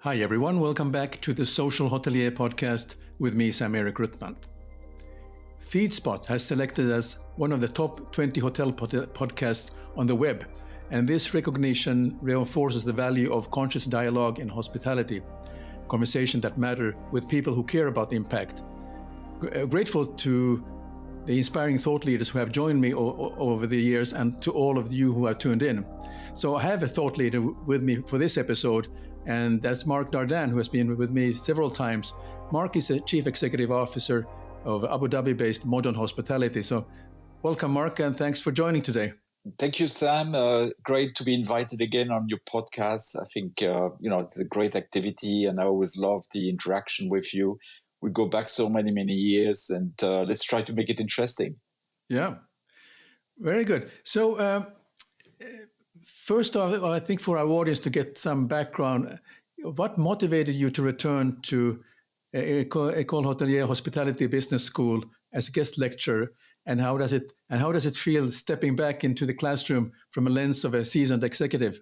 Hi everyone, welcome back to the Social Hotelier podcast with me, Sam-Erik Ruttmann. FeedSpot has selected us one of the top 20 hotel podcasts on the web, and this recognition reinforces the value of conscious dialogue in hospitality, conversation that matter with people who care about impact. Grateful to the inspiring thought leaders who have joined me over the years and to all of you who have tuned in. So I have a thought leader with me for this episode, and that's Marc Dardenne, who has been with me several times. Marc is a Chief Executive Officer of Abu Dhabi-based Modon Hospitality. So welcome, Marc, and thanks for joining today. Thank you, Sam. Great to be invited again on your podcast. I think, it's a great activity, and I always love the interaction with you. We go back so many years, and let's try to make it interesting. Yeah, very good. So first off, I think for our audience to get some background, what motivated you to return to Ecole Hôtelière Hospitality Business School as a guest lecturer, and how does it feel stepping back into the classroom from a lens of a seasoned executive?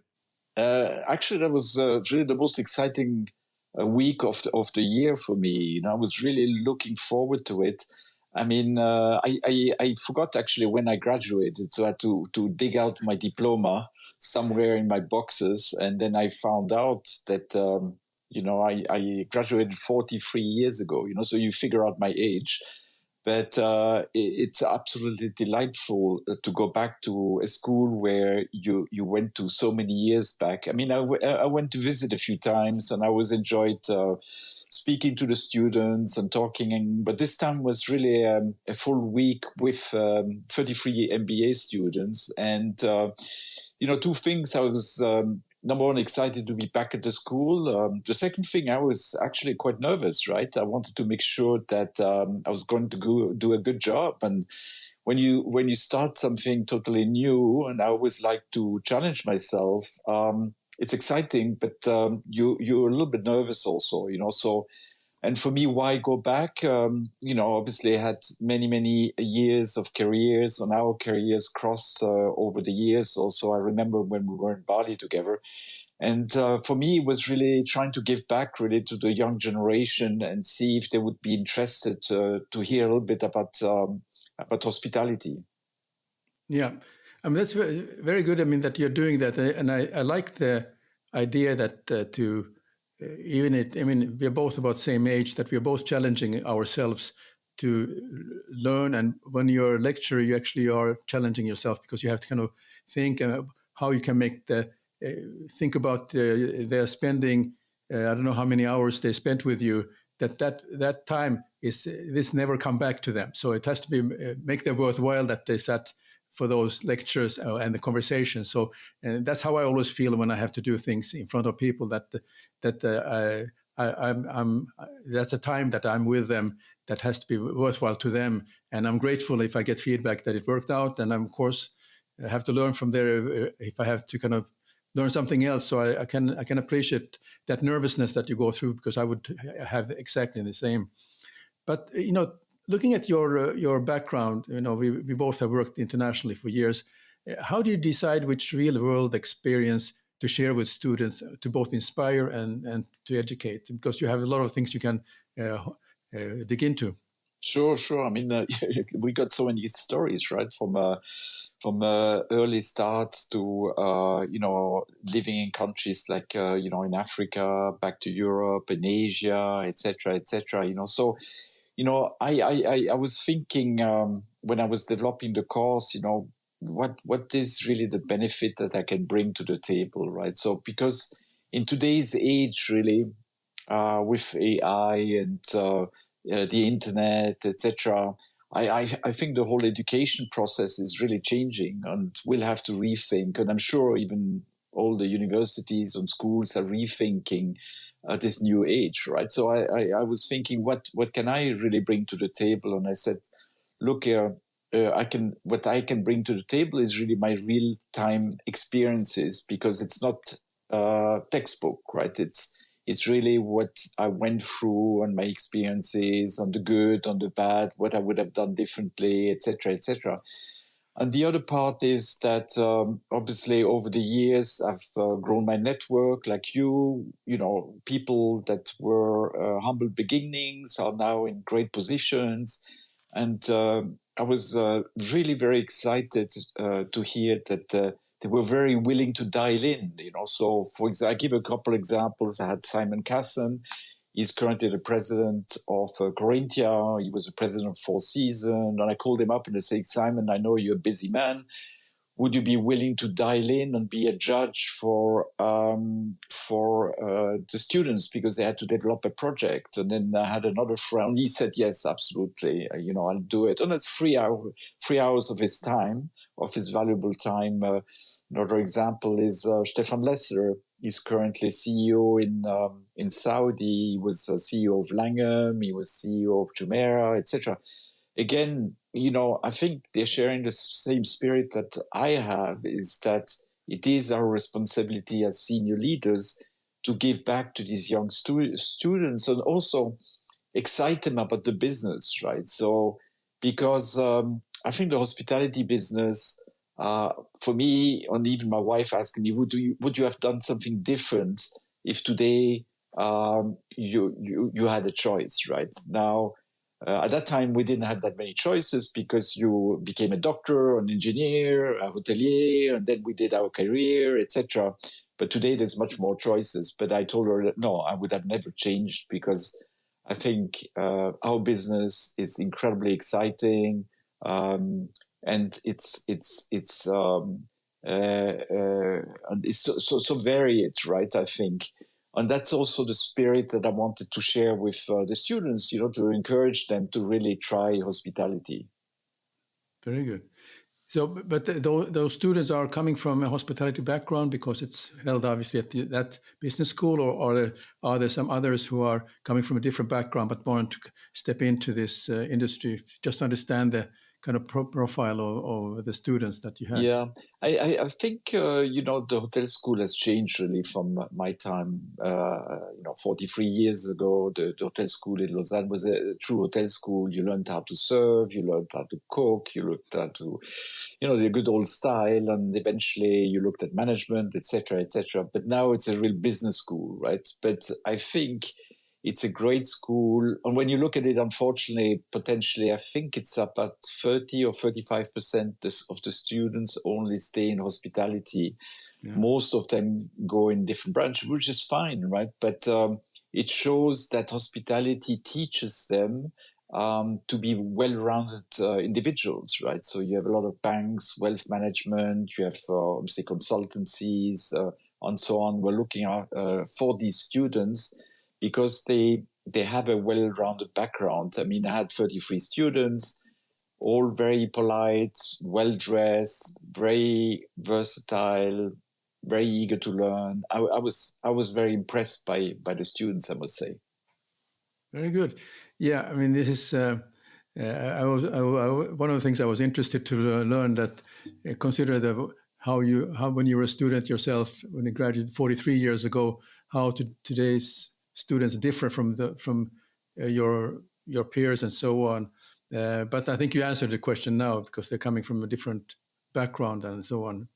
Actually, that was really the most exciting week of the year for me. I was really looking forward to it. I mean, I forgot actually when I graduated, so I had to dig out my diploma somewhere in my boxes, and then I found out that I graduated 43 years ago. So you figure out my age. But it's absolutely delightful to go back to a school where you went to so many years back. I mean, I went to visit a few times, and I always enjoyed speaking to the students and talking. But this time was really a full week with 33 MBA students. And, two things. I was number one, excited to be back at the school. The second thing, I was actually quite nervous, right? I wanted to make sure that I was going to go do a good job. And when you start something totally new, and I always like to challenge myself, it's exciting, but you're a little bit nervous also, So, and for me, why go back? Obviously I had many years of careers, and our careers crossed over the years. Also, I remember when we were in Bali together. And for me, it was really trying to give back really to the young generation and see if they would be interested to hear a little bit about hospitality. Yeah, I mean, that's very, very good. I mean, that you're doing that. And I like the idea that we're both about the same age, that we're both challenging ourselves to learn. And when you're a lecturer, you actually are challenging yourself, because you have to kind of think how you can make think about their spending. I don't know how many hours they spent with you. That time this never come back to them. So it has to be make them worthwhile that they sat for those lectures and the conversation. So that's how I always feel when I have to do things in front of people. I'm that's a time that I'm with them that has to be worthwhile to them. And I'm grateful if I get feedback that it worked out. And I'm, of course, have to learn from there if I have to kind of learn something else. So I can appreciate that nervousness that you go through, because I would have exactly the same. But looking at your background, we both have worked internationally for years. How do you decide which real world experience to share with students to both inspire and to educate? Because you have a lot of things you can dig into. Sure. I mean, we got so many stories, right? From early starts to living in countries like in Africa, back to Europe, in Asia, etc. So, I was thinking when I was developing the course, what is really the benefit that I can bring to the table, right? So because in today's age, really, with AI and the internet, etc., I think the whole education process is really changing, and we'll have to rethink. And I'm sure even all the universities and schools are rethinking this new age, right? So I was thinking, what can I really bring to the table? And I said, look, what I can bring to the table is really my real time experiences, because it's not textbook, right? It's really what I went through and my experiences, on the good, on the bad, what I would have done differently, etc. And the other part is that obviously over the years I've grown my network, like people that were humble beginnings are now in great positions. And I was really very excited to hear that they were very willing to dial in. So for example, I give a couple examples. I had Simon Casson. He's currently the president of Corinthia. He was the president of Four Seasons. And I called him up and I said, Simon, I know you're a busy man. Would you be willing to dial in and be a judge for the students because they had to develop a project? And then I had another friend. He said, yes, absolutely. I'll do it. And that's 3 hours of his time, of his valuable time. Another example is Stefan Lesser. He's currently CEO in Saudi. He was CEO of Langham. He was CEO of Jumeirah, etc. Again, I think they're sharing the same spirit that I have, is that it is our responsibility as senior leaders to give back to these young students and also excite them about the business, right? So, because I think the hospitality business, for me, and even my wife asking me, would you have done something different if today you had a choice, right? Now, at that time, we didn't have that many choices because you became a doctor, an engineer, a hotelier, and then we did our career, etc. But today, there's much more choices. But I told her that no, I would have never changed because I think our business is incredibly exciting, and it's so varied, right? I think. And that's also the spirit that I wanted to share with the students, to encourage them to really try hospitality. Very good. So, but those students are coming from a hospitality background because it's held obviously at that business school, or are there some others who are coming from a different background but want to step into this industry? Just to understand the kind of profile of the students that you have. Yeah, I think, the hotel school has changed really from my time. 43 years ago, the hotel school in Lausanne was a true hotel school. You learned how to serve, you learned how to cook, you looked how to, the good old style, and eventually you looked at management, etc., etc. But now it's a real business school, right? But I think it's a great school. And when you look at it, unfortunately, potentially, I think it's about 30 or 35% of the students only stay in hospitality. Yeah. Most of them go in different branches, which is fine, right? But it shows that hospitality teaches them to be well-rounded individuals, right? So you have a lot of banks, wealth management, you have obviously consultancies, and so on. We're looking out for these students because they have a well-rounded background. I mean, I had 33 students, all very polite, well-dressed, very versatile, very eager to learn. I was very impressed by the students, I must say. Very good. Yeah, I mean, this is one of the things I was interested to learn, that consider how when you were a student yourself, when you graduated 43 years ago, how today's students differ from your peers and so on. But I think you answered the question now, because they're coming from a different background and so on.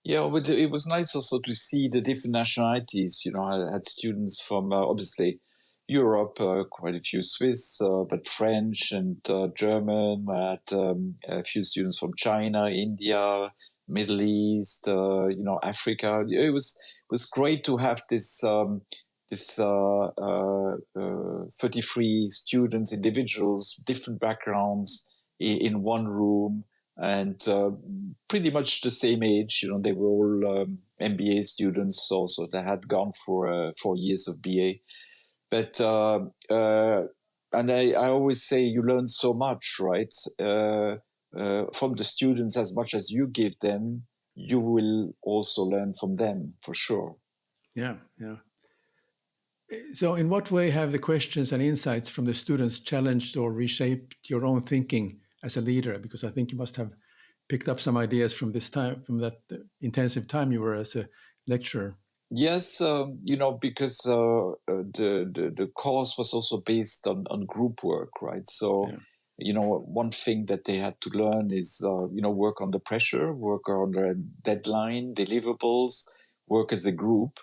Yeah, but it was nice also to see the different nationalities. I had students from obviously Europe, quite a few Swiss, but French and German. I had a few students from China, India, Middle East, Africa. It was great to have this 33 students, individuals, different backgrounds in one room, and pretty much the same age. They were all MBA students, also they had gone for 4 years of BA. But and I always say you learn so much, right? From the students, as much as you give them, you will also learn from them, for sure. Yeah, yeah. So in what way have the questions and insights from the students challenged or reshaped your own thinking as a leader? Because I think you must have picked up some ideas from that intensive time you were as a lecturer. Yes, because the course was also based on group work, right? So one thing that they had to learn is, work under pressure, work under a deadline, deliverables, work as a group,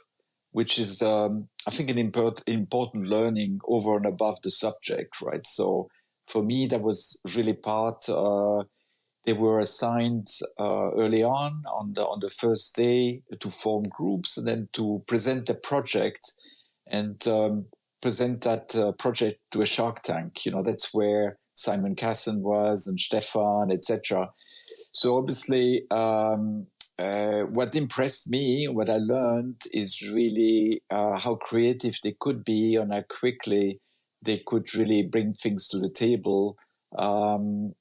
which is, I think, an important learning over and above the subject, right? So for me, that was really part. They were assigned early on the first day to form groups and then to present a project and present that project to a Shark Tank. That's where Simon Casson was and Stefan, etc. So obviously, what impressed me, what I learned, is really how creative they could be and how quickly they could really bring things to the table. And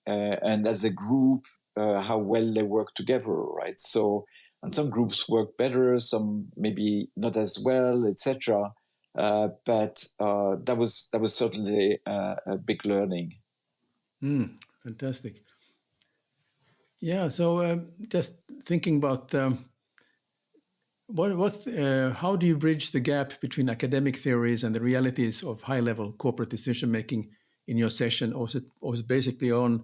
as a group, how well they work together, right? So, and some groups work better, some maybe not as well, etc. But that was certainly a big learning. Fantastic. Yeah. So just thinking about how do you bridge the gap between academic theories and the realities of high-level corporate decision-making in your session, or is basically on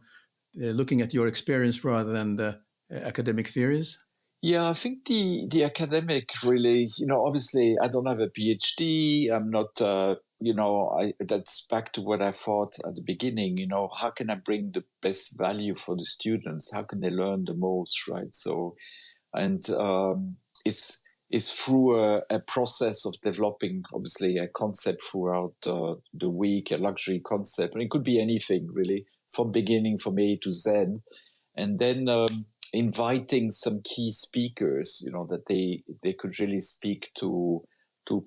looking at your experience rather than the academic theories? Yeah, I think the academic really, obviously I don't have a PhD. I'm not, that's back to what I thought at the beginning, how can I bring the best value for the students? How can they learn the most, right? So, and it's through a process of developing, obviously, a concept throughout the week, a luxury concept. And it could be anything, really, from beginning, from A to Z. And then inviting some key speakers, that they could really speak to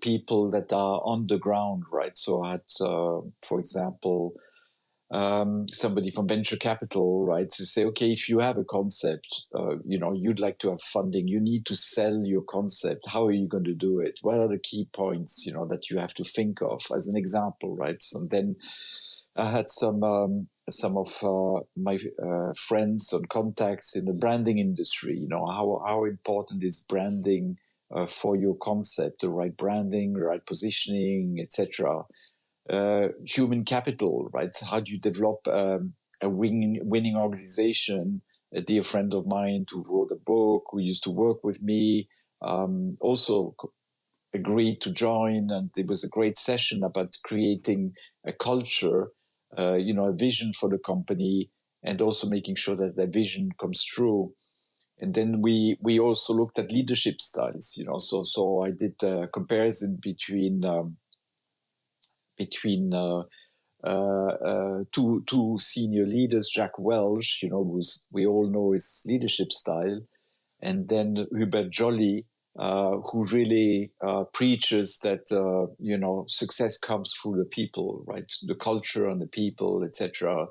people that are on the ground, right? So I had, for example, somebody from venture capital, right, to say, okay, if you have a concept, you'd like to have funding, you need to sell your concept. How are you going to do it? What are the key points, that you have to think of as an example, right? And then I had some of my friends and contacts in the branding industry. How important is branding for your concept? The right branding, the right positioning, etc. Human capital, right? How do you develop a winning organization? A dear friend of mine who wrote a book, who used to work with me, also agreed to join, and it was a great session about creating a culture, a vision for the company, and also making sure that that vision comes true. And then we also looked at leadership styles, So I did a comparison between two senior leaders, Jack Welch, who we all know his leadership style, and then Hubert Joly, who really preaches that success comes through the people, right? The culture and the people, etc.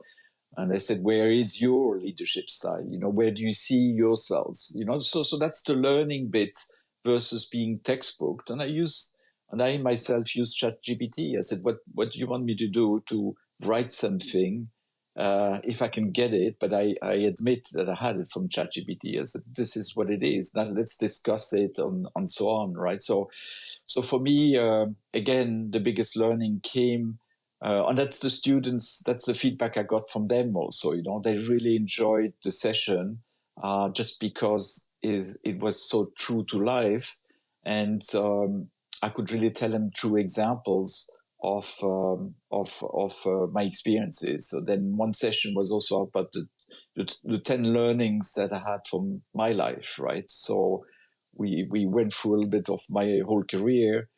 And I said, where is your leadership style? Where do you see yourselves? So that's the learning bit versus being textbooked. And I myself used ChatGPT. I said, what do you want me to do to write something? If I can get it, but I admit that I had it from ChatGPT. I said, this is what it is. Now let's discuss it and so on, right? So for me, again, the biggest learning came, and that's the students, that's the feedback I got from them also. They really enjoyed the session just because it was so true to life. And I could really tell them true examples of my experiences. So then one session was also about the 10 learnings that I had from my life, right? So we went through a little bit of my whole career,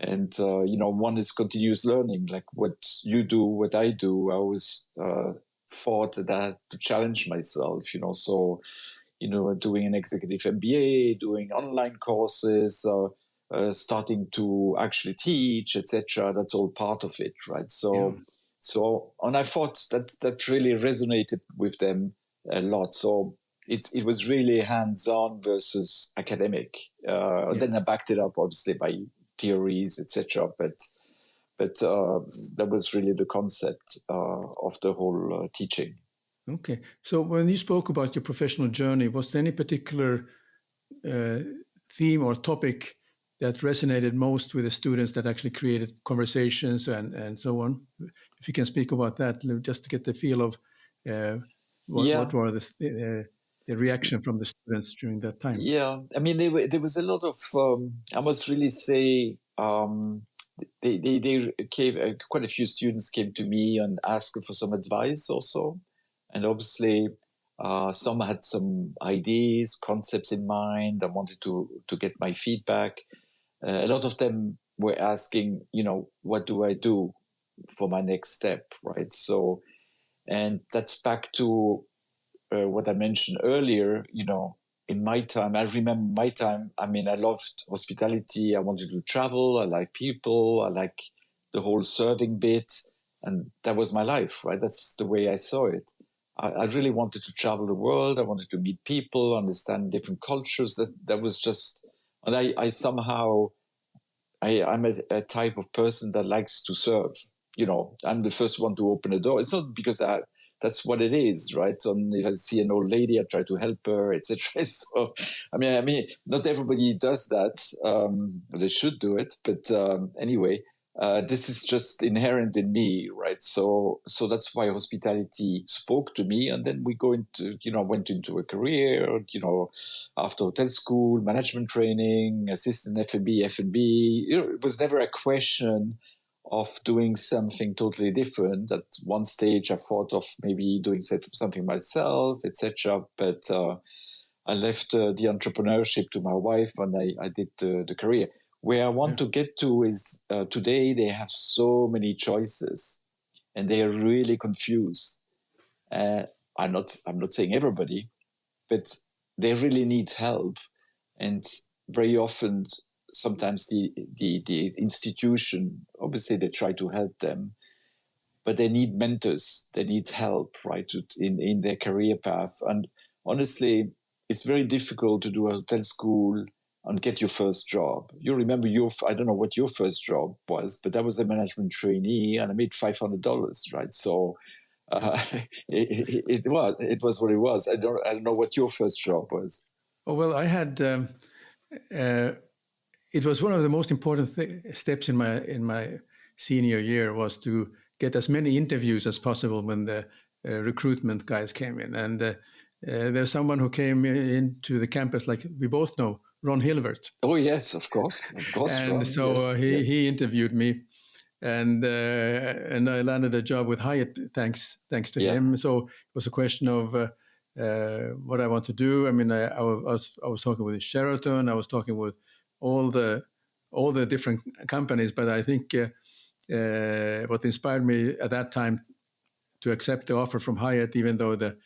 and one is continuous learning, like what you do, what I do. I always thought that I had to challenge myself, so doing an executive MBA, doing online courses, starting to actually teach, etc. That's all part of it, right? And I thought that really resonated with them a lot. So it was really hands-on versus academic. Then I backed it up, obviously, by theories, etc. But that was really the concept of the whole teaching. Okay. So when you spoke about your professional journey, was there any particular theme or topic that resonated most with the students that actually created conversations and so on? If you can speak about that, just to get the feel of What were the reaction from the students during that time? Yeah, I mean, there was a lot of, I must really say, they came, quite a few students came to me and asked for some advice also. And obviously, some had some ideas, concepts in mind. I wanted to get my feedback. A lot of them were asking, what do I do for my next step, right? So, and that's back to what I mentioned earlier, in my time, I remember my time, I mean, I loved hospitality. I wanted to travel. I like people. I like the whole serving bit. And that was my life, right? That's the way I saw it. I really wanted to travel the world. I wanted to meet people, understand different cultures. That was just, and I somehow, I'm a type of person that likes to serve. I'm the first one to open a door. It's not because that's what it is, right? If I see an old lady, I try to help her, etc. So, I mean, not everybody does that. They should do it, but anyway, this is just inherent in me, right? So that's why hospitality spoke to me, and then we went into a career, after hotel school, management training, assistant F&B. It was never a question of doing something totally different. At one stage, I thought of maybe doing something myself, etc. But I left the entrepreneurship to my wife, and I did the career. Where I want to get to is today they have so many choices, and they are really confused. I'm not saying everybody, but they really need help, and very often, sometimes the institution, obviously they try to help them, but they need mentors, they need help, right, in their career path. And honestly, it's very difficult to do a hotel school and get your first job. You remember I don't know what your first job was, but I was a management trainee and I made $500, right? So it was what it was. I don't know what your first job was. Oh, well, I had. It was one of the most important steps in my senior year was to get as many interviews as possible when the recruitment guys came in. And there's someone who came into the campus, like we both know, Ron Hilvert. Oh yes, of course, And Ron. so yes. he interviewed me, and I landed a job with Hyatt thanks to him. So it was a question of what I want to do. I mean, I was talking with Sheraton. I was talking with all the different companies, but I think what inspired me at that time to accept the offer from Hyatt, even though the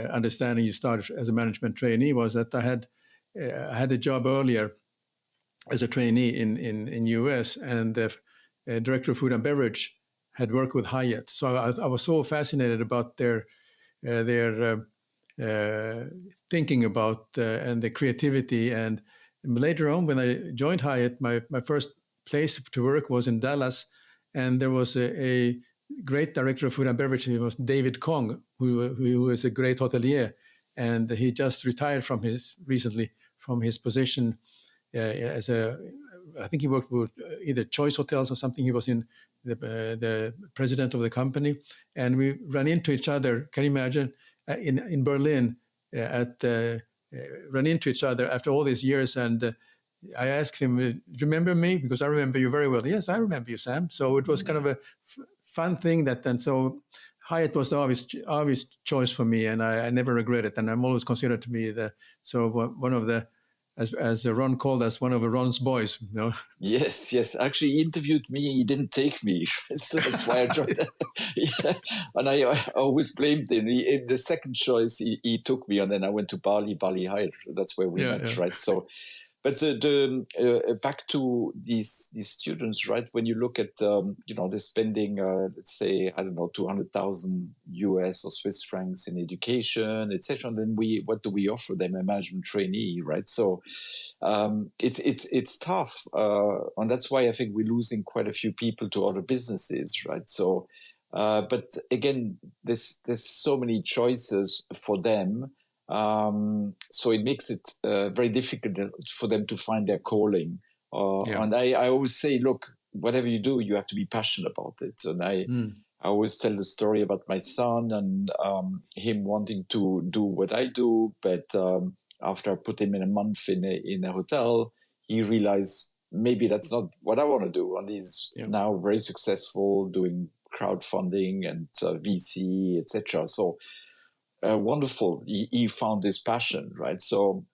understanding you started as a management trainee, was that I had a job earlier as a trainee in US, and the director of food and beverage had worked with Hyatt. So I was so fascinated about their thinking about and the creativity. And later on, when I joined Hyatt, my first place to work was in Dallas, and there was a great director of food and beverage. He was David Kong, who is a great hotelier, and he just retired recently from his position I think he worked with either Choice Hotels or something. He was in the president of the company, and we ran into each other. Can you imagine in Berlin ran into each other after all these years? And I asked him, "Do you remember me? Because I remember you very well." "Yes, I remember you, Sam." So it was kind of a fun thing so Hyatt was the obvious choice for me, and I never regret it. And I'm always considered to be one of the, as Ron called us, one of Ron's boys. Yes. Actually, he interviewed me. He didn't take me, so that's why I joined. And I always blamed him. In the second choice, he took me, and then I went to Bali Hyatt. That's where we met, right? So, but back to these students, right? When you look at they're spending let's say, I don't know, 200,000 US or Swiss francs in education, etc. And then what do we offer them? A management trainee, right? So it's tough, and that's why I think we're losing quite a few people to other businesses, right? So, but again, there's so many choices for them. So it makes it very difficult for them to find their calling. And I always say, look, whatever you do, you have to be passionate about it. And I always tell the story about my son and him wanting to do what I do, but after I put him in a month in a hotel, he realized maybe that's not what I want to do. And he's now very successful doing crowdfunding and VC, etc. So wonderful. He found his passion, right? So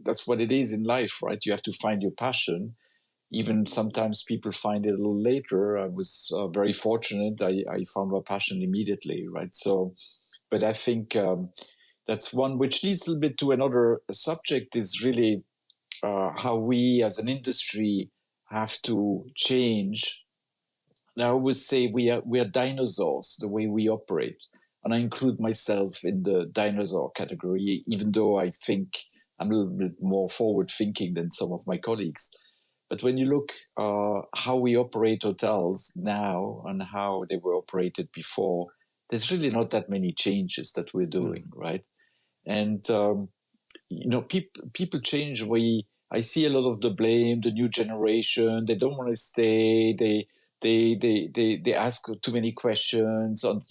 that's what it is in life, right? You have to find your passion. Even sometimes people find it a little later. I was very fortunate. I found my passion immediately, right? So, but I think that's one which leads a little bit to another subject is really how we as an industry have to change. And I always say we are dinosaurs, the way we operate. And I include myself in the dinosaur category, even though I think I'm a little bit more forward thinking than some of my colleagues. But when you look how we operate hotels now and how they were operated before, there's really not that many changes that we're doing, right? And people change. I see a lot of the blame, the new generation. They don't want to stay. They ask too many questions, and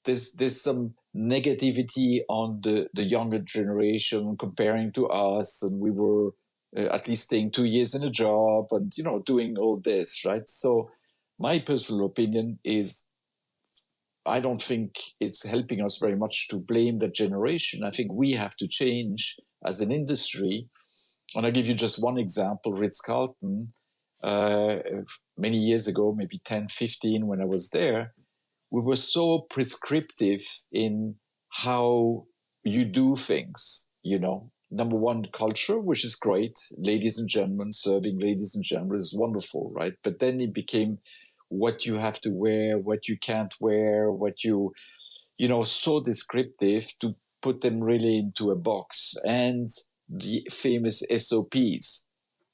there's some negativity on the younger generation comparing to us, and we were at least staying 2 years in a job and doing all this, right? So my personal opinion is I don't think it's helping us very much to blame the generation. I think we have to change as an industry. And I'll give you just one example. Ritz-Carlton, many years ago, maybe 10, 15, when I was there, we were so prescriptive in how you do things, Number one, culture, which is great. Ladies and gentlemen, serving ladies and gentlemen is wonderful, right? But then it became what you have to wear, what you can't wear, what so descriptive to put them really into a box. And the famous SOPs.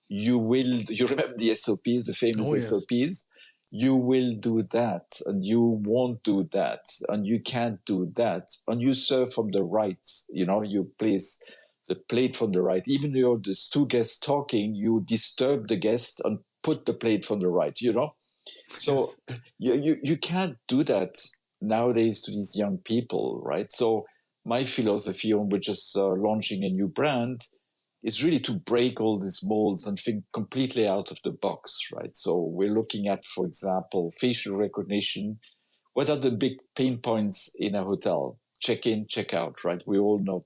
You remember the SOPs, the famous SOPs? You will do that, and you won't do that, and you can't do that, and you serve from the right. You place the plate from the right. Even though there's two guests talking, you disturb the guest and put the plate from the right. So you can't do that nowadays to these young people, right? So my philosophy on which is launching a new brand is really to break all these molds and think completely out of the box, right? So we're looking at, for example, facial recognition. What are the big pain points in a hotel? Check in, check out, right? We all know.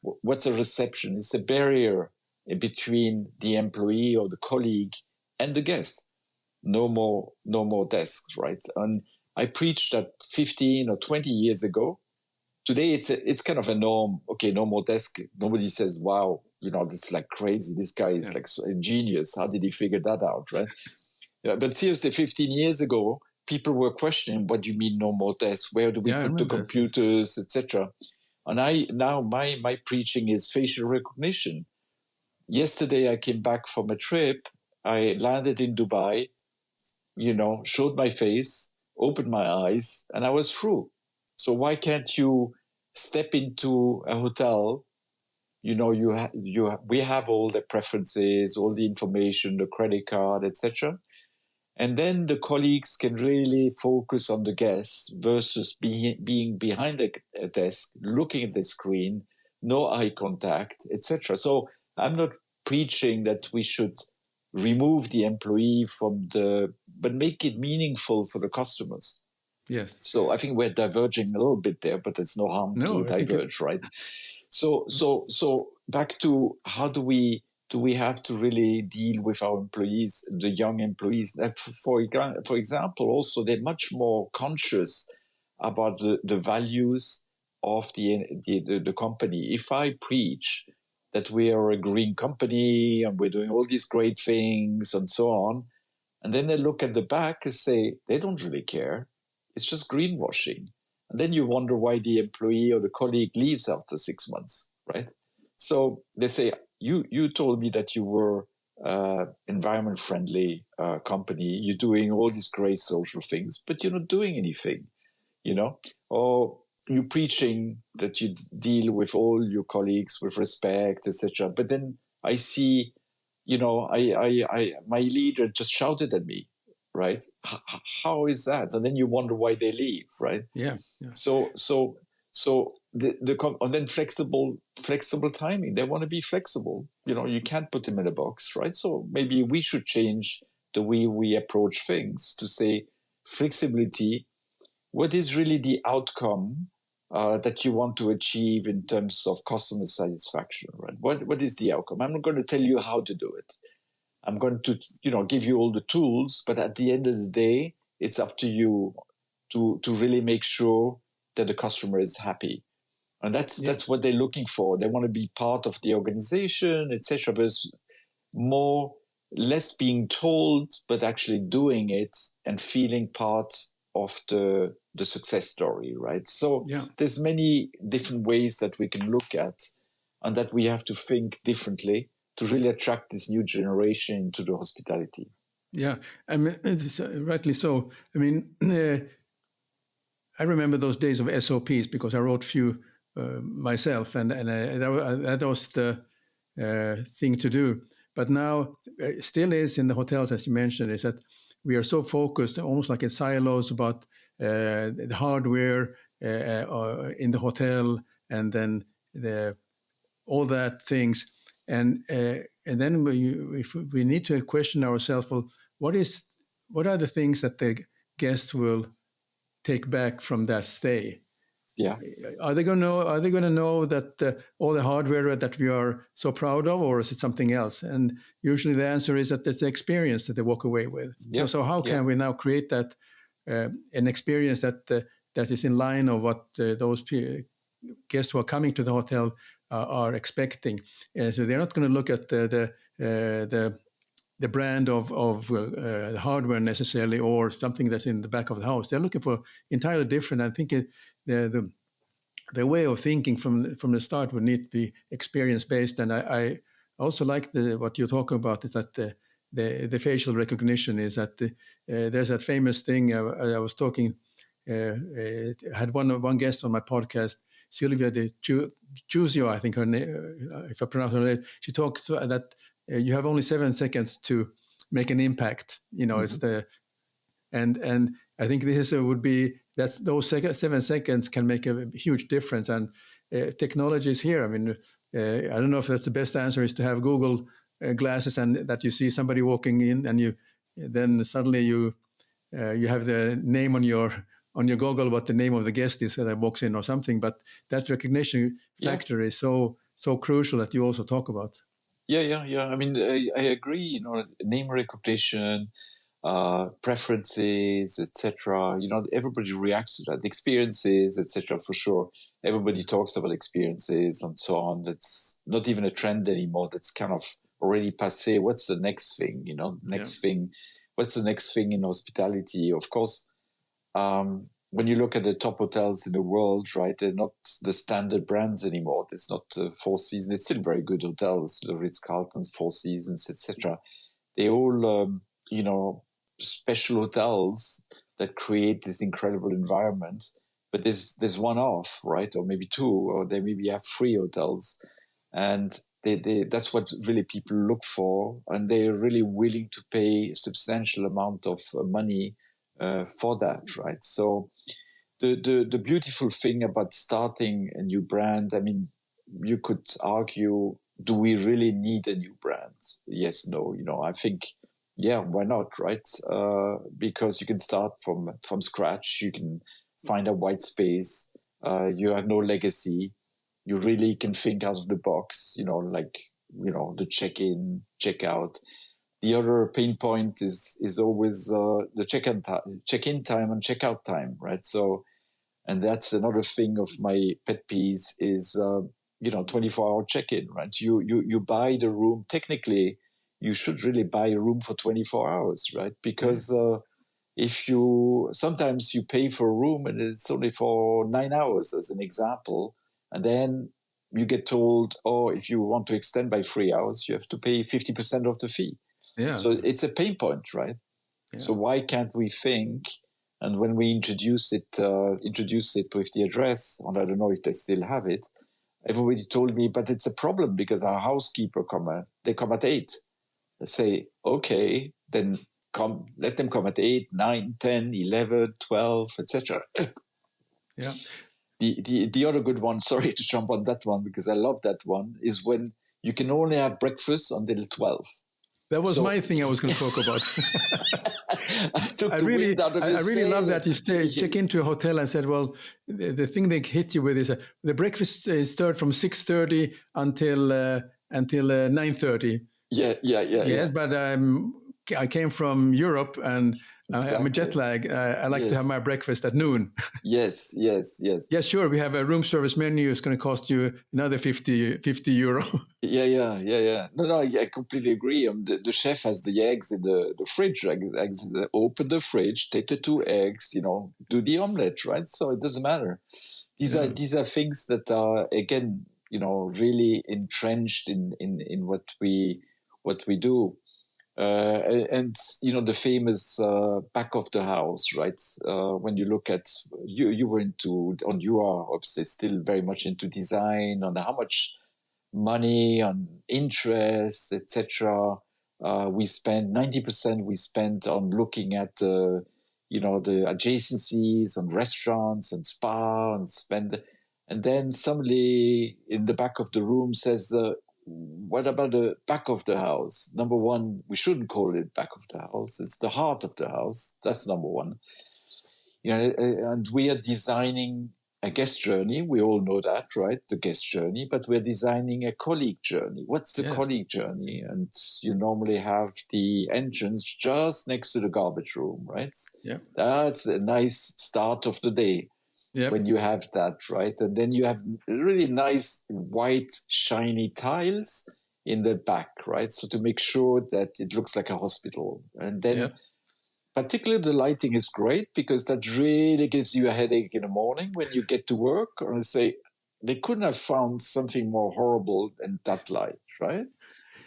What's a reception? It's a barrier between the employee or the colleague and the guest. No more desks, right? And I preached that 15 or 20 years ago. Today, it's kind of a norm. Okay, no more desk. Nobody says, wow, this is like crazy. This guy is like a genius. How did he figure that out, right? But seriously, 15 years ago, people were questioning, what do you mean no more desks? Where do we put the computers, etc.? And my preaching is facial recognition. Yesterday, I came back from a trip. I landed in Dubai, showed my face, opened my eyes, and I was through. So why can't you step into a hotel? We have all the preferences, all the information, the credit card, etc. And then the colleagues can really focus on the guests versus being behind a desk, looking at the screen, no eye contact, etc. So I'm not preaching that we should remove the employee but make it meaningful for the customers. Yes. So I think we're diverging a little bit there, but there's no harm to diverge, right? So back to how do we have to really deal with our employees, the young employees? That for example, also they're much more conscious about the values of the company. If I preach that we are a green company and we're doing all these great things and so on, and then they look at the back and say they don't really care, it's just greenwashing. And then you wonder why the employee or the colleague leaves after 6 months, right? So they say, you told me that you were environment friendly company. You're doing all these great social things, but you're not doing anything, or you're preaching that you deal with all your colleagues with respect, etc. But then I see, my leader just shouted at me, right? How is that? And then you wonder why they leave, right? Yeah. So and then flexible timing. They want to be flexible. You can't put them in a box, right? So maybe we should change the way we approach things to say flexibility. What is really the outcome that you want to achieve in terms of customer satisfaction, right? What is the outcome? I'm not going to tell you how to do it. I'm going to, give you all the tools, but at the end of the day, it's up to you to really make sure that the customer is happy. And that's what they're looking for. They want to be part of the organization, etc. But it's less being told, but actually doing it and feeling part of the success story, right? So there's many different ways that we can look at, and that we have to think differently to really attract this new generation to the hospitality. Yeah, I mean, rightly so. I mean, I remember those days of SOPs because I wrote few myself, and that was the thing to do. But now, still is in the hotels, as you mentioned, is that we are so focused, almost like in silos, about the hardware in the hotel, and then all that things, and then we need to question ourselves. Well, what are the things that the guest will take back from that stay? Yeah. Are they going to know that all the hardware that we are so proud of, or is it something else? And usually the answer is that it's the experience that they walk away with. Yeah. So how can we now create that an experience that is in line of what those guests who are coming to the hotel are expecting? So they're not going to look at the brand of hardware necessarily, or something that's in the back of the house. They're looking for entirely different. I think the way of thinking from the start would need to be experience based. And I also like what you're talking about, is that the facial recognition is that there's that famous thing. I was talking. I had one guest on my podcast, Sylvia de Giusio, I think her name, if I pronounce her name. She talked that you have only 7 seconds to make an impact. It's and I think this would be those 7 seconds can make a huge difference. And technology is here. I mean, I don't know if that's the best answer is to have Google glasses, and that you see somebody walking in, and then suddenly you have the name on your goggle, what the name of the guest is that walks in or something. But that recognition factor is so crucial that you also talk about. Yeah. I mean, I agree. Name recognition, preferences, etc. Everybody reacts to that. Experiences, etc. For sure, everybody talks about experiences and so on. That's not even a trend anymore. That's kind of already passé. What's the next thing? Thing. What's the next thing in hospitality? Of course, when you look at the top hotels in the world, right, they're not the standard brands anymore. There's not Four Seasons. They're still very good hotels, the Ritz-Carltons, Four Seasons, etc. They all, special hotels that create this incredible environment. But there's one off, right, or maybe two, or they maybe have 3 hotels, and that's what really people look for, and they're really willing to pay a substantial amount of money for that, right? So the beautiful thing about starting a new brand, I mean, you could argue, do we really need a new brand? Yes, no. I think, why not, right? Because you can start from scratch. You can find a white space. You have no legacy. You really can think out of the box. The check-in, check-out. The other pain point is always the check-in time and check-out time, right? So, and that's another thing of my pet peeves is 24-hour check-in, right? You buy the room. Technically, you should really buy a room for 24 hours, right? Because sometimes you pay for a room and it's only for 9 hours, as an example, and then you get told, oh, if you want to extend by 3 hours, you have to pay 50% of the fee. Yeah. So it's a pain point, right? Yeah. So why can't we think? And when we introduce it with the address, and I don't know if they still have it, everybody told me, but it's a problem because our housekeeper come at 8. They say, okay, then let them come at 8, 9, 10, 11, 12, etc. Yeah. The other good one, sorry to jump on that one because I love that one, is when you can only have breakfast until 12. That was my thing I was going to talk about. I really love that you check into a hotel and said, well, the thing they hit you with is the breakfast starts from 6:30 until 9:30. Yeah. Yes, but I came from Europe and I'm a jet lag. I like to have my breakfast at noon. Yes. Yeah, sure. We have a room service menu. It's going to cost you another 50 euro. Yeah. No, I completely agree. The chef has the eggs in the fridge. Open the fridge, take the 2 eggs, do the omelette, right? So it doesn't matter. These are things that are, again, really entrenched in what we do. And the famous back of the house, right? When you look at you are obviously still very much into design, on how much money, on interest, etc. We spend 90%. We spend on looking at the adjacencies, on restaurants and spa, and then somebody in the back of the room says, what about the back of the house? Number one, we shouldn't call it back of the house. It's the heart of the house. That's number one. And we are designing a guest journey. We all know that, right? The guest journey, but we're designing a colleague journey. What's the colleague journey? And you normally have the entrance just next to the garbage room, right? Yeah. That's a nice start of the day. Yep. When you have that, right? And then you have really nice white shiny tiles in the back, right? So to make sure that it looks like a hospital. And then particularly the lighting is great because that really gives you a headache in the morning when you get to work, or say they couldn't have found something more horrible than that light, right?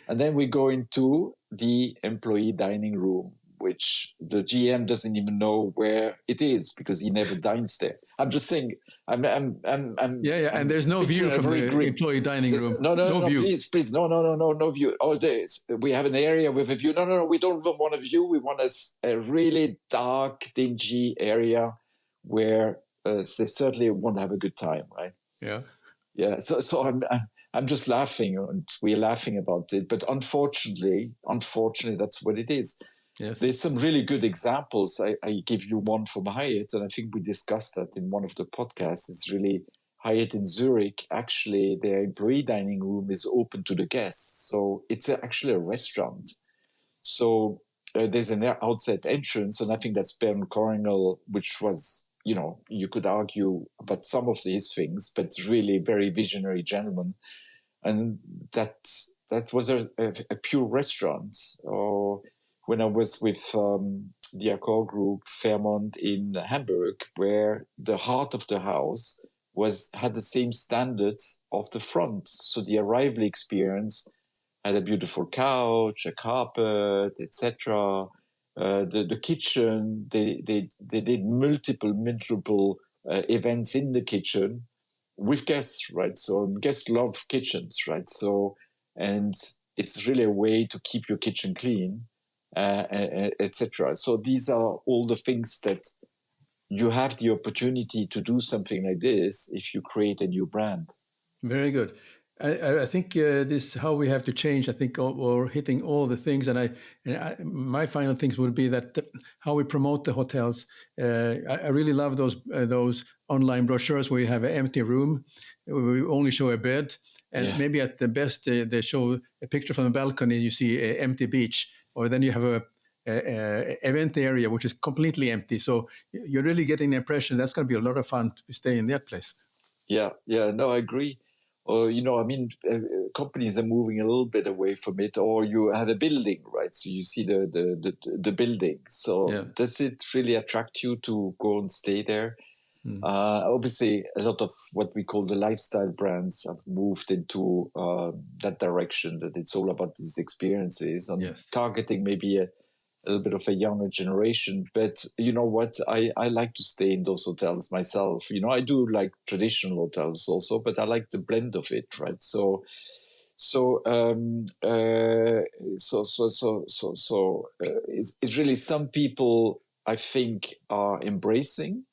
And then we go into the employee dining room, which the GM doesn't even know where it is because he never dines there. I'm just saying, and there's no view from the employee dining room. No view. Please, no view. Oh, we have an area with a view. No, we don't want a view. We want a really dark, dingy area where they certainly won't have a good time, right? Yeah. So I'm just laughing, and we're laughing about it. But unfortunately, that's what it is. Yes. There's some really good examples. I give you one from Hyatt, and I think we discussed that in one of the podcasts. It's really Hyatt in Zurich. Actually, their employee dining room is open to the guests. So it's actually a restaurant. So there's an outside entrance, and I think that's Bernd Coronel, which was, you could argue about some of these things, but really very visionary gentleman. And that was a pure restaurant. Or when I was with the Accor Group, Fairmont in Hamburg, where the heart of the house had the same standards of the front. So the arrival experience had a beautiful couch, a carpet, etc. The kitchen, they did multiple events in the kitchen with guests, right? So guests love kitchens, right? So, and it's really a way to keep your kitchen clean. Etc. So these are all the things that you have the opportunity to do something like this if you create a new brand. Very good. I think this how we have to change. I think we're hitting all the things, and my final things would be that how we promote the hotels. I really love those online brochures where you have an empty room, we only show a bed, and maybe at the best they show a picture from the balcony. You see an empty beach. Or then you have a event area which is completely empty. So you're really getting the impression that's going to be a lot of fun to stay in that place. Yeah, no, I agree. Or companies are moving a little bit away from it. Or you have a building, right? So you see the building. So does it really attract you to go and stay there? Obviously, a lot of what we call the lifestyle brands have moved into that direction, that it's all about these experiences and targeting maybe a little bit of a younger generation. But you know what? I like to stay in those hotels myself. I do like traditional hotels also, but I like the blend of it, right? So So it's really some people I think are embracing.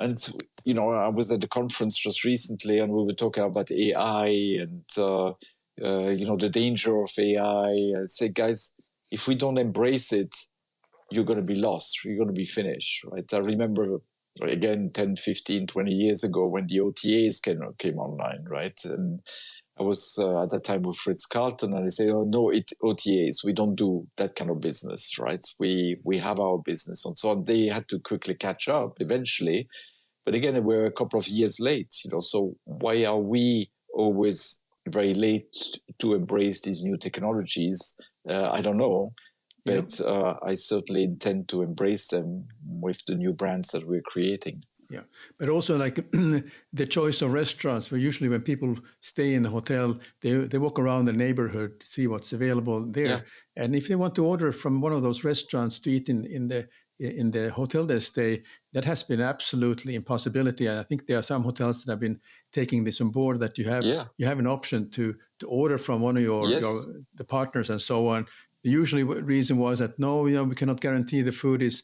And, you know, I was at a conference just recently and we were talking about AI and, you know, the danger of AI. I say, guys, if we don't embrace it, you're going to be lost. You're going to be finished, right? I remember, again, 10, 15, 20 years ago when the OTAs came online, right? And I was at that time with Ritz-Carlton and I say, oh, no, OTAs, we don't do that kind of business, right? We have our business and so on. They had to quickly catch up eventually. But again, we're a couple of years late, you know, so why are we always very late to embrace these new technologies? I don't know, but I certainly intend to embrace them with the new brands that we're creating. Yeah, but also like the choice of restaurants, where usually when people stay in the hotel, they walk around the neighborhood, see what's available there. Yeah. And if they want to order from one of those restaurants to eat in the hotel they stay, that has been absolutely impossibility. And I think there are some hotels that have been taking this on board, that you have an option to order from one of the partners and so on. The usually reason was that no, you know, we cannot guarantee the food is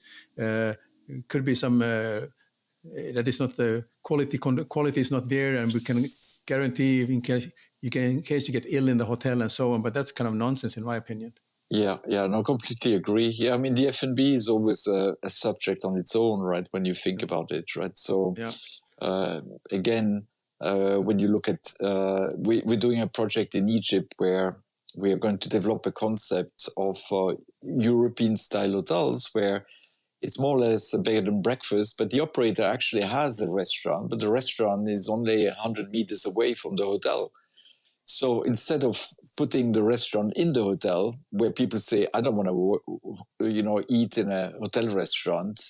could be some that is not the quality is not there, and we can guarantee in case you get ill in the hotel and so on. But that's kind of nonsense in my opinion. Yeah, no, completely agree. Yeah, I mean, the F&B is always a subject on its own, right? When you think about it, right? So, again, when you look at, we're doing a project in Egypt where we are going to develop a concept of European-style hotels where it's more or less a bed and breakfast, but the operator actually has a restaurant, but the restaurant is only 100 meters away from the hotel. So instead of putting the restaurant in the hotel, where people say, I don't want to, you know, eat in a hotel restaurant,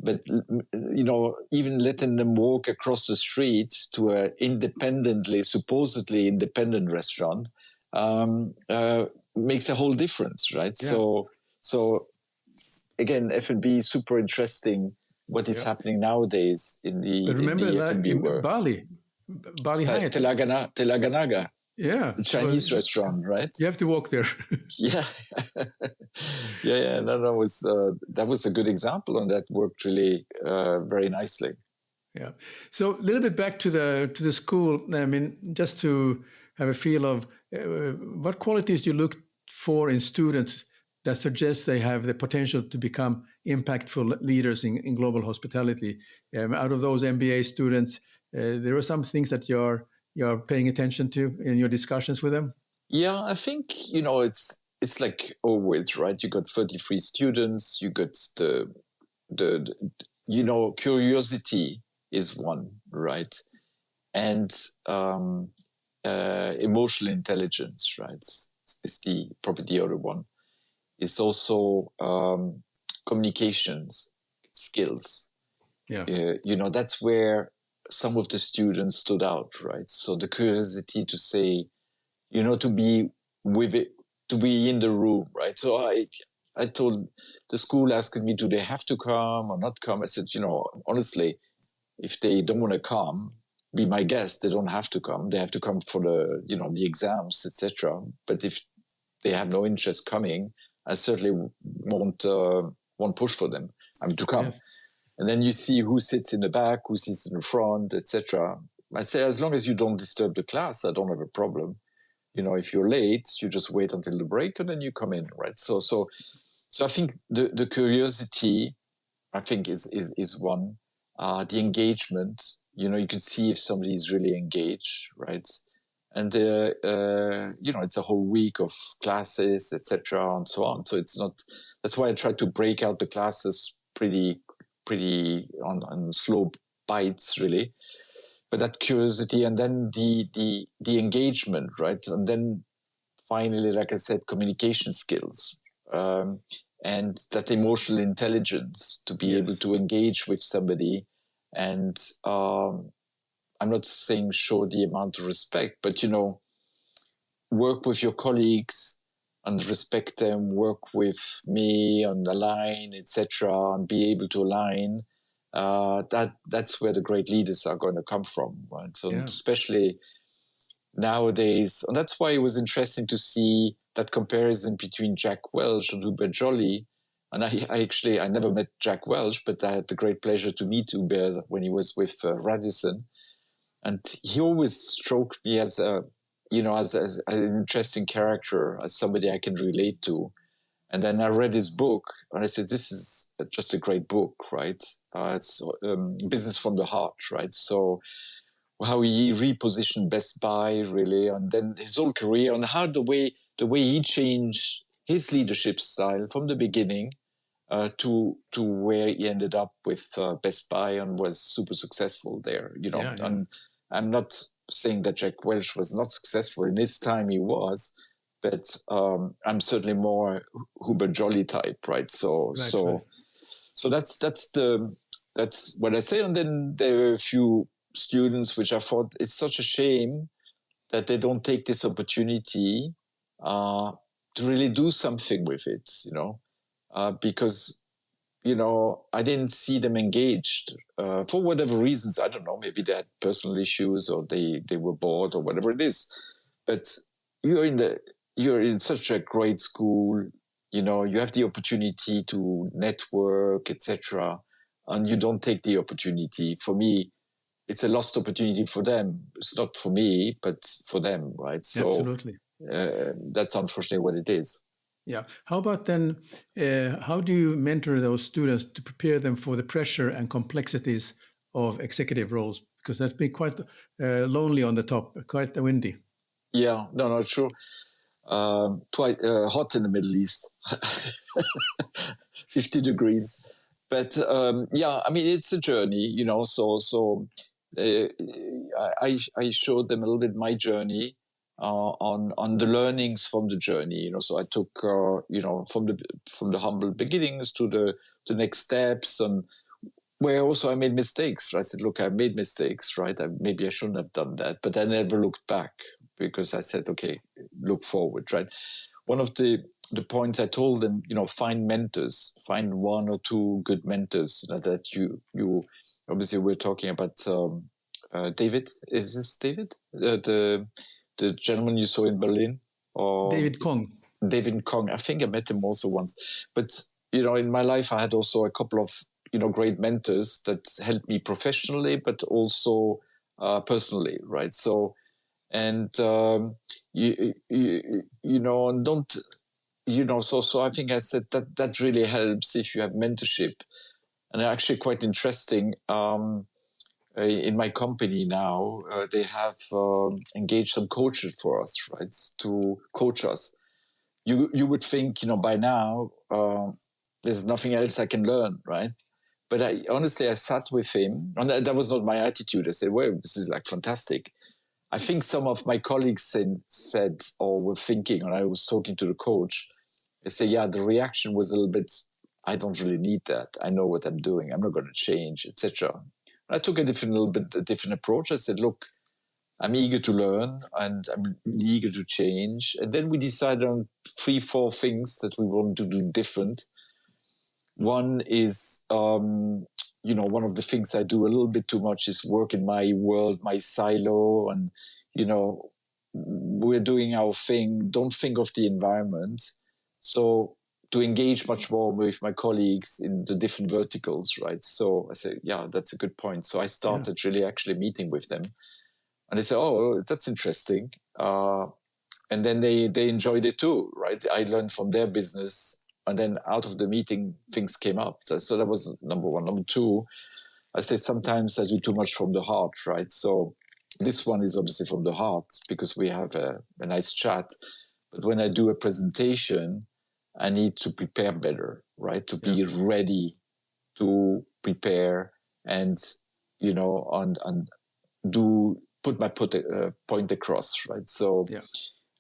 but, you know, even letting them walk across the street to a supposedly independent restaurant, makes a whole difference, right? Yeah. So again, F&B is super interesting. What is happening nowadays in the F&B world? Bali Hyatt. Telaganaga. Yeah. The Chinese restaurant, right? You have to walk there. Yeah. No, that was a good example, and that worked really very nicely. Yeah. So a little bit back to the school. I mean, just to have a feel of what qualities you look for in students that suggest they have the potential to become impactful leaders in global hospitality. Out of those MBA students, there are some things that you're paying attention to in your discussions with them? Yeah, I think, you know, it's like always, right? You got 33 students, you got the you know, curiosity is one, right? And emotional intelligence, right? Is probably the other one. It's also communications skills. Yeah. You know, that's where some of the students stood out, right? So the curiosity to say, you know, to be with it, to be in the room, right? So I told the school, asked me, do they have to come or not come? I said, you know, honestly, if they don't want to come, be my guest. They don't have to come. They have to come for the, you know, the exams, etc. But if they have no interest coming, I certainly won't push for them. I mean, to come. Yes. And then you see who sits in the back, who sits in the front, etc. I say, as long as you don't disturb the class, I don't have a problem. You know, if you're late, you just wait until the break and then you come in, right? So I think the curiosity, I think is one. The engagement, you know, you can see if somebody is really engaged, right? And you know, it's a whole week of classes, etc., and so on. So it's not. That's why I try to break out the classes pretty on slow bites, really. But that curiosity, and then the engagement, right? And then finally, like I said, communication skills, and that emotional intelligence to be able to engage with somebody. And I'm not saying show the amount of respect, but, you know, work with your colleagues and respect them, work with me on the line, etc., and be able to align. That's where the great leaders are going to come from, right? So especially nowadays, and that's why it was interesting to see that comparison between Jack Welch and Hubert Joly. And I never met Jack Welch, but I had the great pleasure to meet Hubert when he was with Radisson. And he always stroked me as an interesting character, as somebody I can relate to. And then I read his book, and I said, this is just a great book, right? It's Business from the Heart, right? So how he repositioned Best Buy, really, and then his whole career, and how the way he changed his leadership style from the beginning to where he ended up with Best Buy and was super successful there, And I'm not saying that Jack Welch was not successful. In his time he was, but I'm certainly more Hubert Joly type, right? So that's what I say. And then there are a few students which I thought it's such a shame that they don't take this opportunity to really do something with it, because I didn't see them engaged for whatever reasons. I don't know. Maybe they had personal issues, or they were bored, or whatever it is. But you're in such a great school. You have the opportunity to network, etc., and you don't take the opportunity. For me, it's a lost opportunity for them. It's not for me, but for them, right? So absolutely, that's unfortunately what it is. Yeah. How about then, how do you mentor those students to prepare them for the pressure and complexities of executive roles? Because that's been quite lonely on the top, quite windy. Yeah, no, true. Quite hot in the Middle East, 50 degrees. But it's a journey, so I showed them a little bit my journey on the learnings from the journey, So I took, from the humble beginnings to the next steps, and where also I made mistakes. I said, look, I made mistakes, right? Maybe I shouldn't have done that, but I never looked back, because I said, okay, look forward, right? One of the points I told them, find mentors, find one or two good mentors that you obviously we're talking about David. Is this David? The gentleman you saw in Berlin? Or David Kong. David Kong. I think I met him also once. But, in my life, I had also a couple of, great mentors that helped me professionally, but also personally, right? So, and, don't, so I think I said that really helps if you have mentorship. And actually quite interesting, in my company now, they have engaged some coaches for us, right, to coach us. You would think, by now, there's nothing else I can learn, right? But I sat with him, and that was not my attitude. I said, well, this is like fantastic. I think some of my colleagues said or were thinking, and I was talking to the coach, they say, yeah, the reaction was a little bit, I don't really need that. I know what I'm doing. I'm not going to change, etc. I took a different approach. I said, look, I'm eager to learn and I'm eager to change. And then we decided on 3-4 things that we want to do different. One is, one of the things I do a little bit too much is work in my world, my silo, and, we're doing our thing. Don't think of the environment. So to engage much more with my colleagues in the different verticals, right? So I say, yeah, that's a good point. So I started really actually meeting with them. And they say, oh, that's interesting. And then they enjoyed it too, right? I learned from their business. And then out of the meeting, things came up. So that was number one. Number two, I say sometimes I do too much from the heart, right? So this one is obviously from the heart because we have a nice chat. But when I do a presentation, I need to prepare better, right? To be ready to prepare and, and put my point across, right? So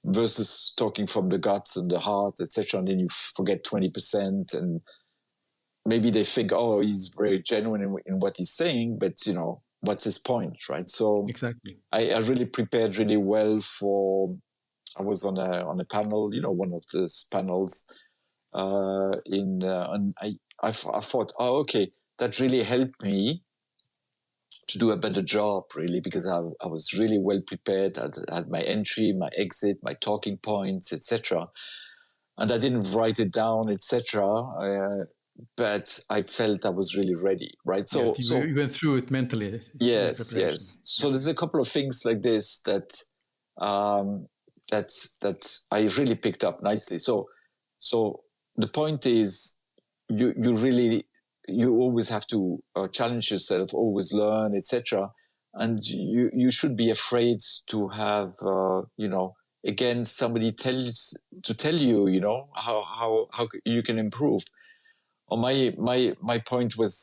versus talking from the guts and the heart, etc., and then you forget 20%, and maybe they think, oh, he's very genuine in what he's saying, but what's his point, right? So exactly, I really prepared really well for. I was on a panel, one of those panels, and I thought, oh, okay, that really helped me do a better job, really, because I was really well prepared. I had my entry, my exit, my talking points, etc. And I didn't write it down, etc. But I felt I was really ready, right? So, you went through it mentally. Yes. So there's a couple of things like this that I really picked up nicely. So the point is, you always have to challenge yourself, always learn, etc. And you should be afraid to have again somebody tell you how you can improve. Or my point was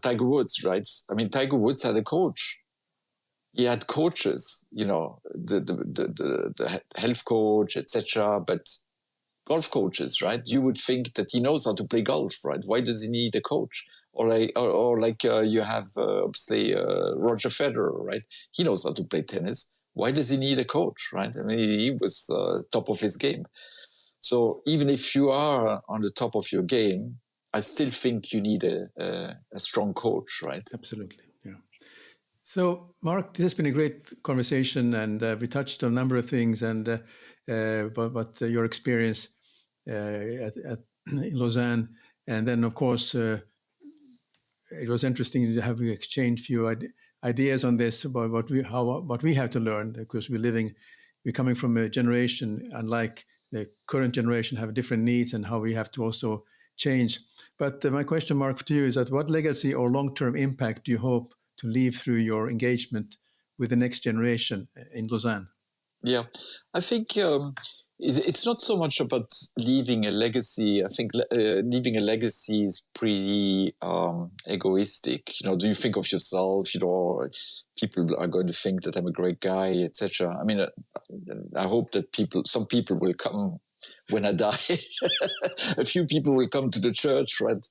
Tiger Woods, right? I mean, Tiger Woods had a coach. He had coaches, the health coach, etc. But golf coaches, right? You would think that he knows how to play golf, right? Why does he need a coach? Or like you have obviously Roger Federer, right? He knows how to play tennis. Why does he need a coach, right? I mean, he was top of his game. So even if you are on the top of your game, I still think you need a strong coach, right? Absolutely, yeah. So, Marc, this has been a great conversation, and we touched on a number of things, and but your experience at in Lausanne, and then of course it was interesting to have exchanged a few ideas on this about what we have to learn, because we're coming from a generation unlike the current generation, have different needs, and how we have to also change. But my question, Marc, to you is that what legacy or long-term impact do you hope to leave through your engagement with the next generation in Lausanne? Yeah, I think it's not so much about leaving a legacy. I think leaving a legacy is pretty egoistic. Do you think of yourself? People are going to think that I'm a great guy, etc. I mean, I hope that some people will come when I die. A few people will come to the church, right?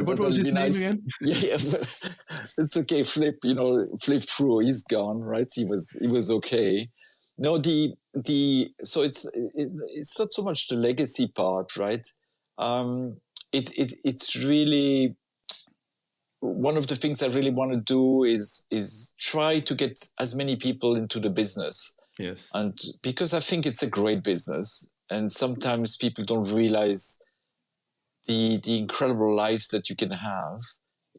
What was his name again? Yeah, it's okay. Flip through. He's gone, right? He was okay. No, so it's not so much the legacy part, right? It's really one of the things I really want to do is try to get as many people into the business. Yes, and because I think it's a great business, and sometimes people don't realize the incredible lives that you can have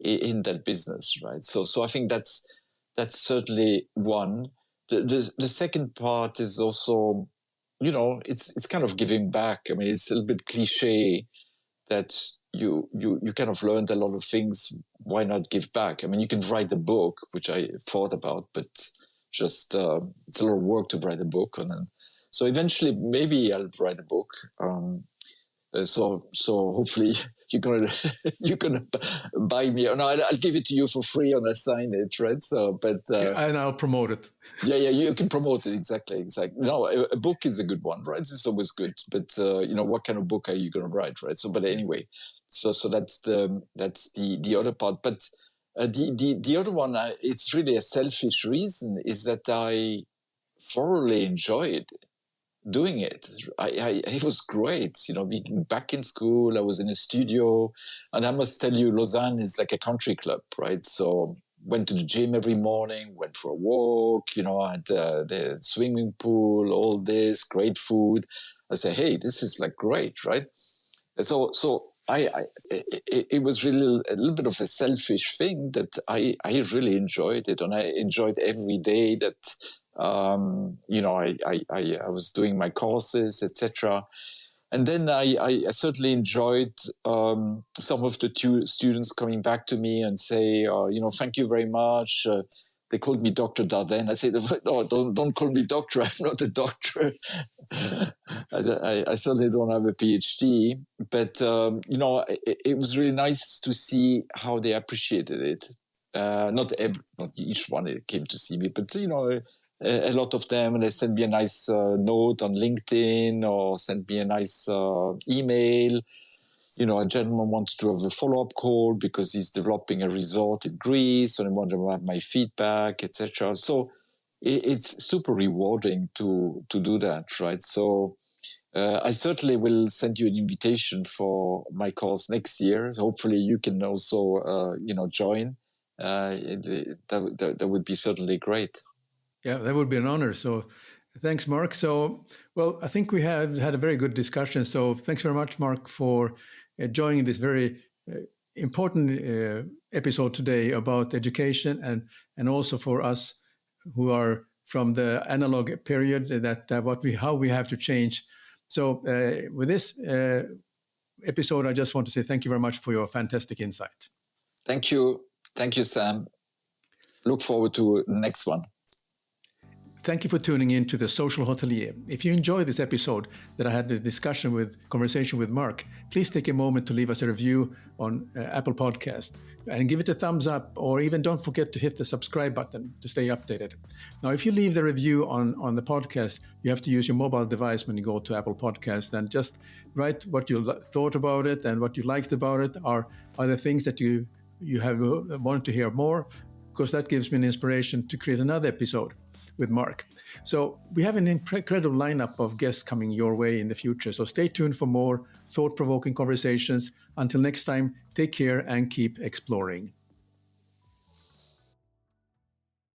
in that business, right? So I think that's certainly one. The second part is also, it's kind of giving back. I mean, it's a little bit cliche that you kind of learned a lot of things. Why not give back? I mean, you can write a book, which I thought about, but just it's a lot of work to write a book. So eventually, maybe I'll write a book. So hopefully you're gonna buy me. No, I'll give it to you for free, and I sign it, right? So, but and I'll promote it. Yeah, you can promote it exactly. No, a book is a good one, right? It's always good, but what kind of book are you gonna write, right? So, but anyway, so that's the other part. But the other one, it's really a selfish reason, is that I thoroughly enjoyed doing it. It was great, being back in school. I was in a studio, and I must tell you, Lausanne is like a country club, right? So went to the gym every morning, went for a walk, had the swimming pool, all this, great food. I said, hey, this is like great, right? So it was really a little bit of a selfish thing that I really enjoyed it, and I enjoyed every day that I was doing my courses, etc. And then I certainly enjoyed some of the students coming back to me and say, thank you very much. They called me Dr. Dardenne. I said, no, don't call me doctor. I'm not a doctor. I certainly don't have a PhD. But, it was really nice to see how they appreciated it. Not each one came to see me, but, a lot of them, they sent me a nice note on LinkedIn, or sent me a nice email. A gentleman wanted to have a follow-up call because he's developing a resort in Greece, and he wanted to have my feedback, etc. So it's super rewarding to do that, right? So I certainly will send you an invitation for my course next year. So hopefully you can also, join. that would be certainly great. Yeah, that would be an honor. So thanks, Marc. So, well, I think we have had a very good discussion. So thanks very much, Marc, for joining this very important episode today about education and also for us who are from the analog period that how we have to change. So with this episode, I just want to say thank you very much for your fantastic insight. Thank you, Sam. Look forward to the next one. Thank you for tuning in to the Social Hotelier. If you enjoyed this episode that I had a conversation with Marc, please take a moment to leave us a review on Apple Podcast and give it a thumbs up, or even don't forget to hit the subscribe button to stay updated. Now, if you leave the review on the podcast, you have to use your mobile device when you go to Apple Podcast and just write what you thought about it and what you liked about it. Are there things that you have wanted to hear more? Because that gives me an inspiration to create another episode with Marc. So we have an incredible lineup of guests coming your way in the future. So stay tuned for more thought-provoking conversations. Until next time, take care and keep exploring.